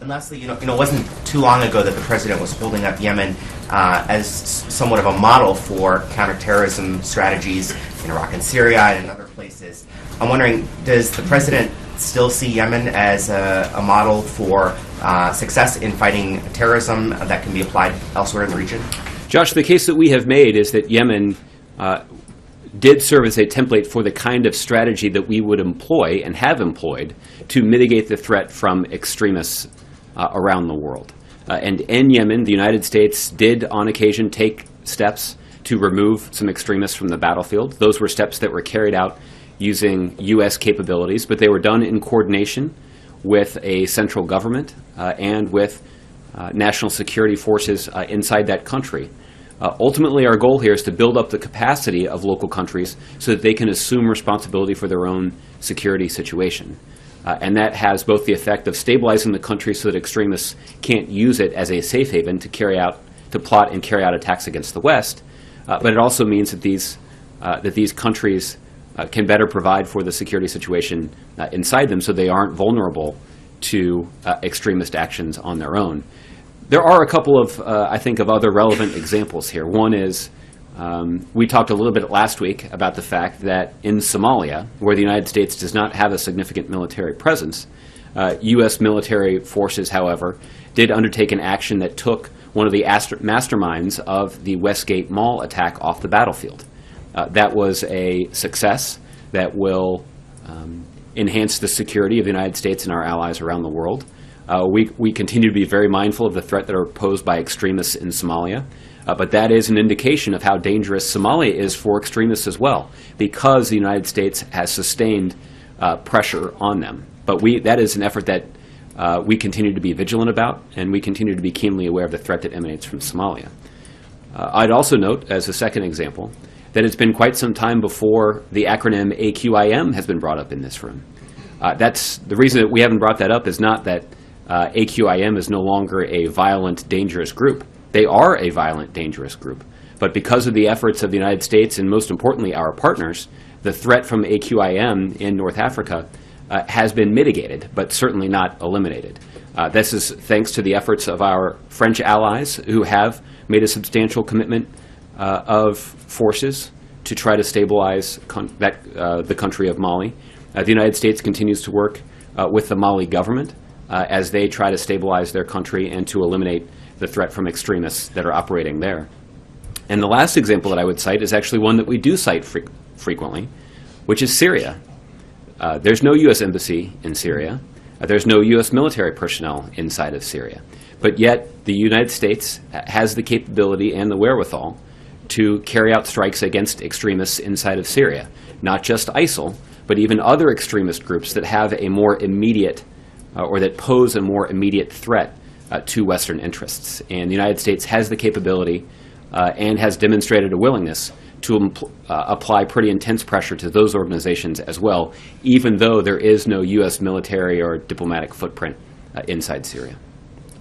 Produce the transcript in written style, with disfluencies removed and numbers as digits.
And lastly, it wasn't too long ago that the president was holding up Yemen as somewhat of a model for counterterrorism strategies in Iraq and Syria and in other places. I'm wondering, does the president still see Yemen as a model for success in fighting terrorism that can be applied elsewhere in the region? Josh, the case that we have made is that Yemen did serve as a template for the kind of strategy that we would employ and have employed to mitigate the threat from extremists around the world. And in Yemen, the United States did on occasion take steps to remove some extremists from the battlefield. Those were steps that were carried out using U.S. capabilities, but they were done in coordination with a central government and with national security forces inside that country. Ultimately, our goal here is to build up the capacity of local countries so that they can assume responsibility for their own security situation. And that has both the effect of stabilizing the country so that extremists can't use it as a safe haven to plot and carry out attacks against the West, but it also means that these countries can better provide for the security situation inside them so they aren't vulnerable to extremist actions on their own. There are a couple of, I think, of other relevant examples here. One is, we talked a little bit last week about the fact that in Somalia, where the United States does not have a significant military presence, U.S. military forces, however, did undertake an action that took one of the masterminds of the Westgate Mall attack off the battlefield. That was a success that will enhance the security of the United States and our allies around the world. We continue to be very mindful of the threat that are posed by extremists in Somalia, but that is an indication of how dangerous Somalia is for extremists as well, because the United States has sustained pressure on them. But that is an effort that we continue to be vigilant about, and we continue to be keenly aware of the threat that emanates from Somalia. I'd also note, as a second example, that it's been quite some time before the acronym AQIM has been brought up in this room. That's the reason that we haven't brought that up is not that AQIM is no longer a violent, dangerous group. They are a violent, dangerous group. But because of the efforts of the United States and most importantly our partners, the threat from AQIM in North Africa has been mitigated, but certainly not eliminated. This is thanks to the efforts of our French allies who have made a substantial commitment of forces to try to stabilize the country of Mali. The United States continues to work with the Mali government as they try to stabilize their country and to eliminate the threat from extremists that are operating there. And the last example that I would cite is actually one that we do cite frequently, which is Syria. There's no U.S. embassy in Syria. There's no U.S. military personnel inside of Syria. But yet the United States has the capability and the wherewithal to carry out strikes against extremists inside of Syria. Not just ISIL, but even other extremist groups that have a more immediate or that pose a more immediate threat to Western interests. And the United States has the capability and has demonstrated a willingness to apply pretty intense pressure to those organizations as well, even though there is no U.S. military or diplomatic footprint inside Syria.